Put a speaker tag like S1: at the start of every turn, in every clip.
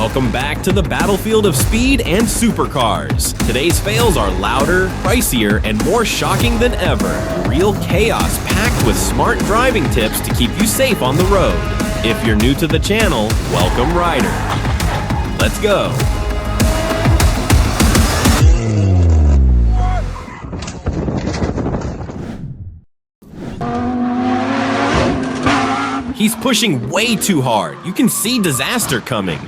S1: Welcome back to the battlefield of speed and supercars. Today's fails are louder, pricier, and more shocking than ever. Real chaos packed with smart driving tips to keep you safe on the road. If you're new to the channel, welcome Rider. Let's go. He's pushing way too hard. You can see disaster coming.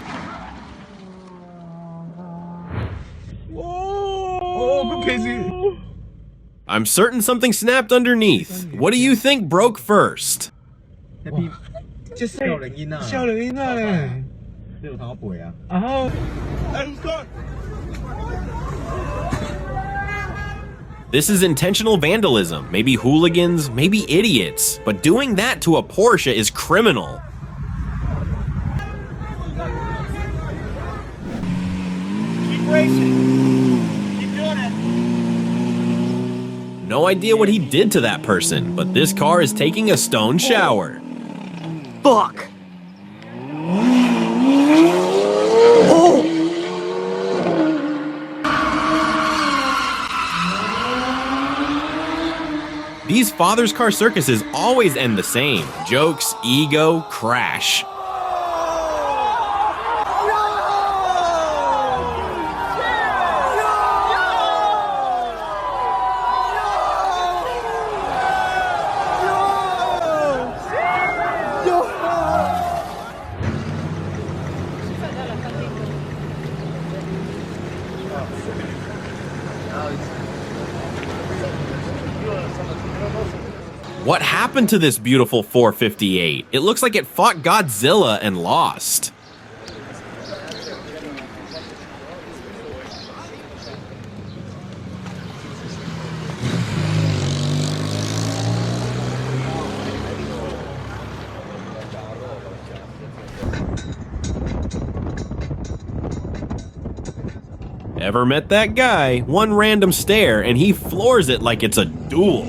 S1: I'm certain something snapped underneath. What do you think broke first? This is intentional vandalism, maybe hooligans, maybe idiots, but doing that to a Porsche is criminal.
S2: Keep racing. Keep doing it.
S1: No idea what he did to that person, but this car is taking a stone shower.
S2: Fuck.
S1: These father's car circuses always end the same. Jokes, ego, crash. What happened to this beautiful 458? It looks like it fought Godzilla and lost. Ever met that guy? One random stare and he floors it like it's a duel.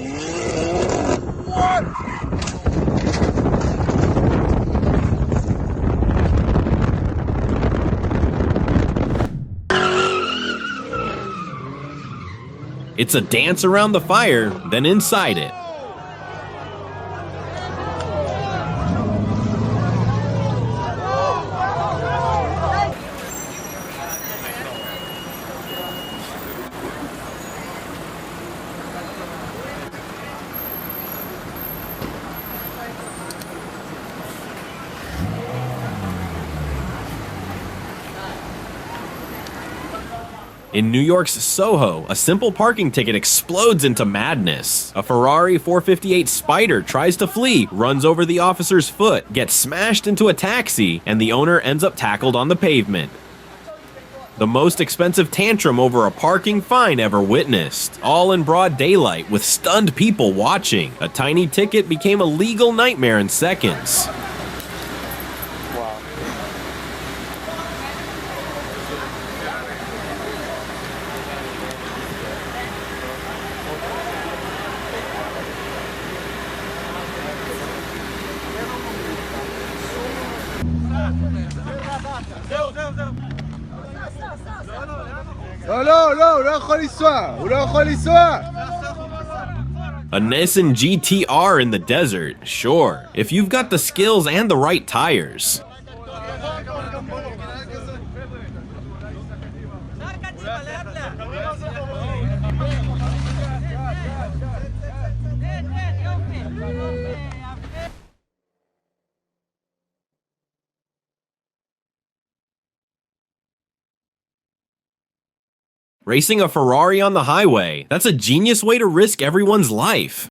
S1: It's a dance around the fire, then inside it. In New York's Soho, a simple parking ticket explodes into madness. A Ferrari 458 Spider tries to flee, runs over the officer's foot, gets smashed into a taxi, and the owner ends up tackled on the pavement. The most expensive tantrum over a parking fine ever witnessed. All in broad daylight with stunned people watching. A tiny ticket became a legal nightmare in seconds. A Nissan GTR in the desert, sure, if you've got the skills and the right tires. Racing a Ferrari on the highway, that's a genius way to risk everyone's life.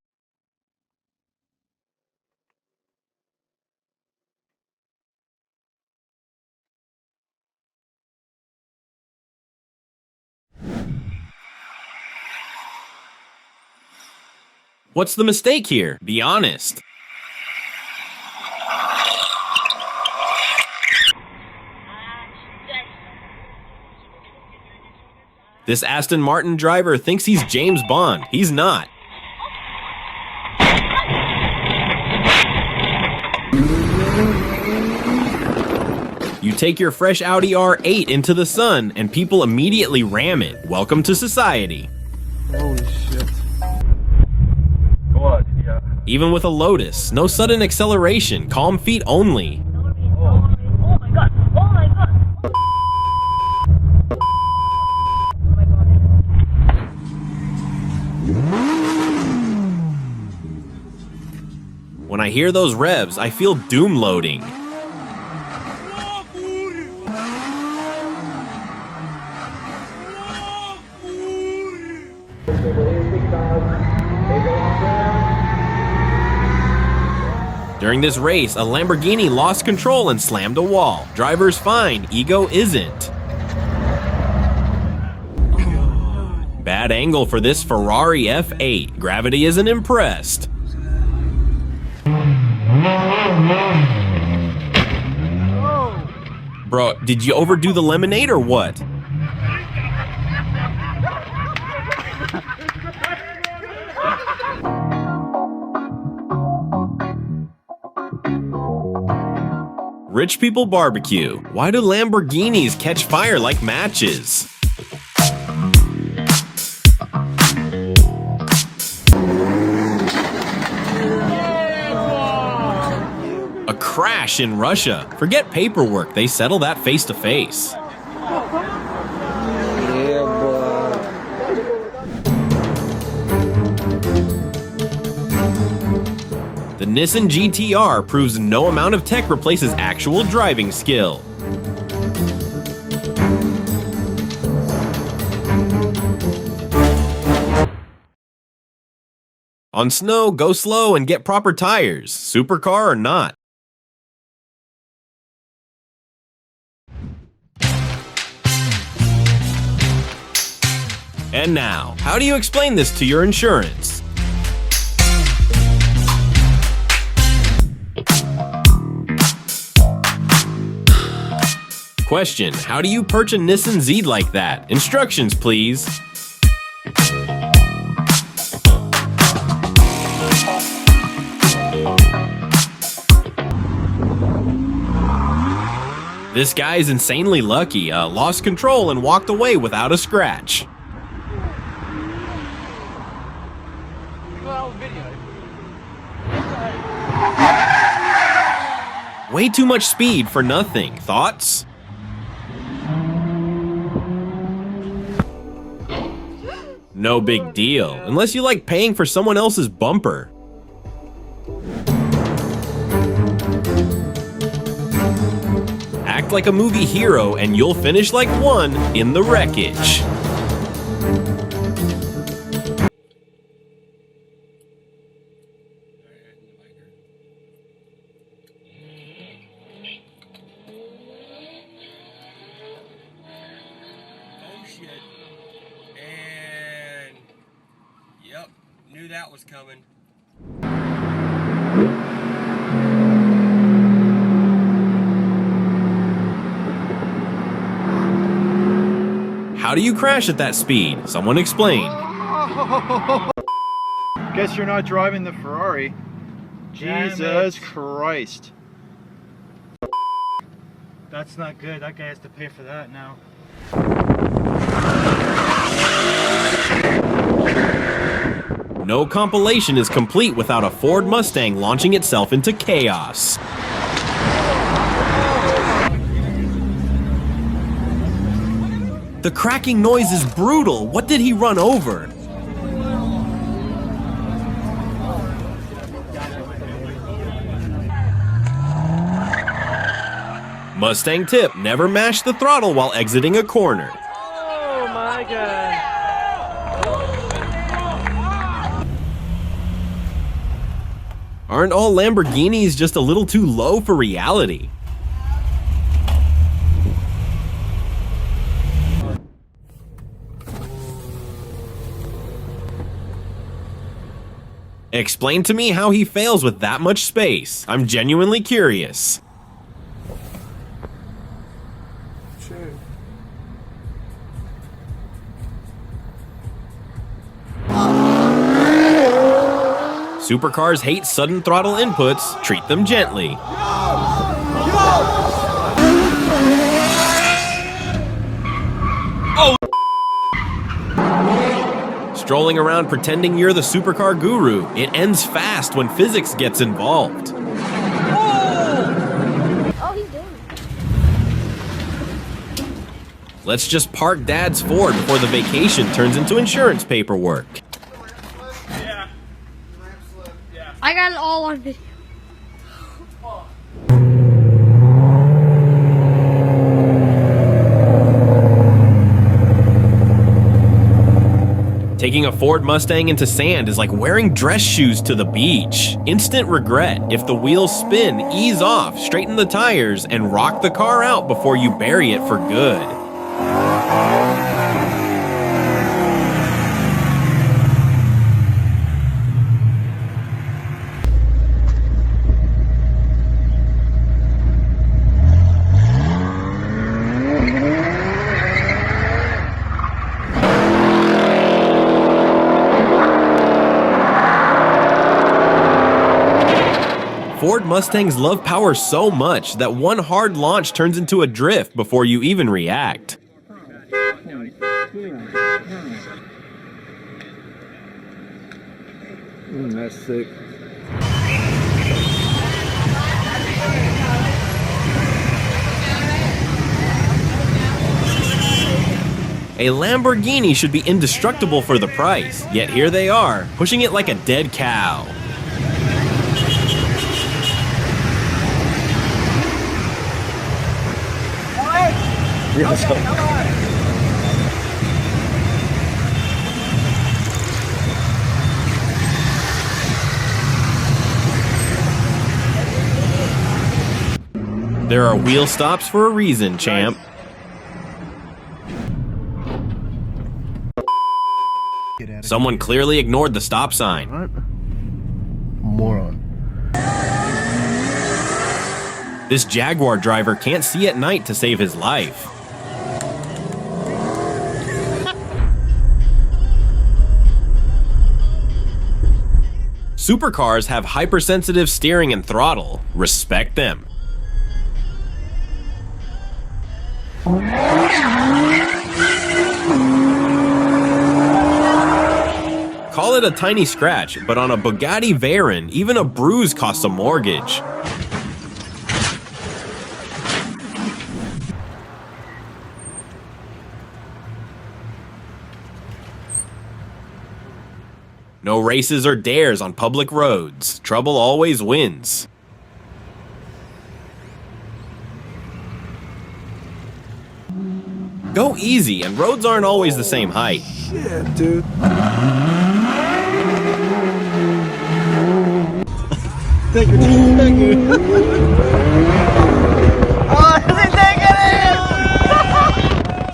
S1: What's the mistake here? Be honest. This Aston Martin driver thinks he's James Bond. He's not. You take your fresh Audi R8 into the sun, and people immediately ram it. Welcome to society.
S3: Holy shit.
S4: Go on, yeah.
S1: Even with a Lotus, no sudden acceleration, calm feet only.
S5: Oh my god! Oh my god!
S1: When I hear those revs, I feel doom loading. During this race, a Lamborghini lost control and slammed a wall. Driver's fine, ego isn't. Bad angle for this Ferrari F8. Gravity isn't impressed. Bro, did you overdo the lemonade or what? Rich people barbecue. Why do Lamborghinis catch fire like matches? A crash in Russia. Forget paperwork, they settle that face to face.
S3: Yeah, boy.
S1: The Nissan GTR proves no amount of tech replaces actual driving skill. On snow, go slow and get proper tires, supercar or not. And now, how do you explain this to your insurance? Question, how do you perch a Nissan Z like that? Instructions, please. This guy's insanely lucky, lost control and walked away without a scratch. Way too much speed for nothing. Thoughts? No big deal, unless you like paying for someone else's bumper. Act like a movie hero and you'll finish like one in the wreckage.
S2: Oh shit. And yep, knew that was coming.
S1: How do you crash at that speed? Someone explain.
S3: Guess you're not driving the Ferrari.
S2: Damn
S3: Jesus
S2: it.
S3: Christ.
S2: That's not good. That guy has to pay for that now.
S1: No compilation is complete without a Ford Mustang launching itself into chaos. The cracking noise is brutal. What did he run over? Mustang tip, never mash the throttle while exiting a corner.
S5: Oh my god.
S1: Aren't all Lamborghinis just a little too low for reality? Explain to me how he fails with that much space. I'm genuinely curious. Supercars hate sudden throttle inputs. Treat them gently. strolling around pretending you're the supercar guru. It ends fast when physics gets involved.
S5: Oh, he's doing it.
S1: Let's just park Dad's Ford before the vacation turns into insurance paperwork.
S5: I got it all on video.
S1: Taking a Ford Mustang into sand is like wearing dress shoes to the beach. Instant regret. If the wheels spin, ease off, straighten the tires, and rock the car out before you bury it for good. Ford Mustangs love power so much that one hard launch turns into a drift before you even react.
S3: That's sick.
S1: A Lamborghini should be indestructible for the price, yet here they are, pushing it like a dead cow. There are wheel stops for a reason, champ. Someone clearly ignored the stop sign.
S3: Moron.
S1: This Jaguar driver can't see at night to save his life. Supercars have hypersensitive steering and throttle. Respect them. Call it a tiny scratch, but on a Bugatti Veyron, even a bruise costs a mortgage. No races or dares on public roads. Trouble always wins. Go easy, and roads aren't always the same height.
S3: Shit, dude. Thank you.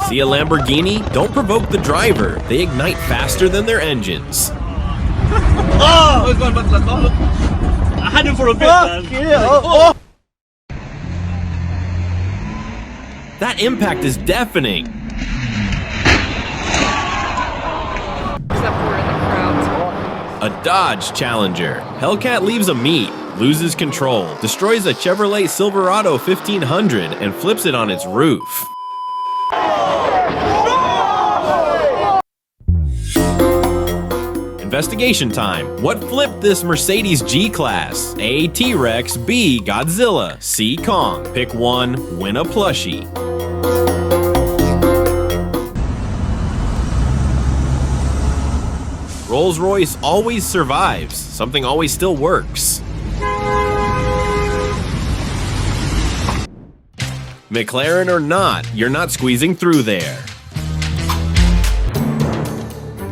S1: See a Lamborghini? Don't provoke the driver. They ignite faster than their engines.
S2: Oh! I was going back to I had him for a bit, man.
S3: Yeah.
S1: That impact is deafening. A Dodge Challenger. Hellcat leaves a meet, loses control, destroys a Chevrolet Silverado 1500, and flips it on its roof. Investigation time. What flipped this Mercedes G-Class? A. T-Rex, B. Godzilla, C. Kong. Pick one, win a plushie. Rolls-Royce always survives. Something always still works. McLAREN or not, you're not squeezing through there.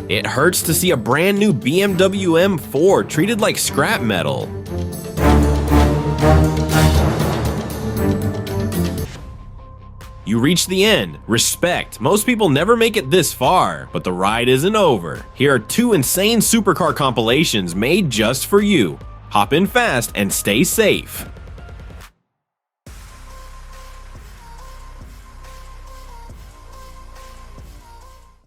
S1: It hurts to see a brand new BMW M4 treated like scrap metal. You reach the end. Respect. Most people never make it this far, but the ride isn't over. Here are 2 insane supercar compilations made just for you. Hop in fast and stay safe.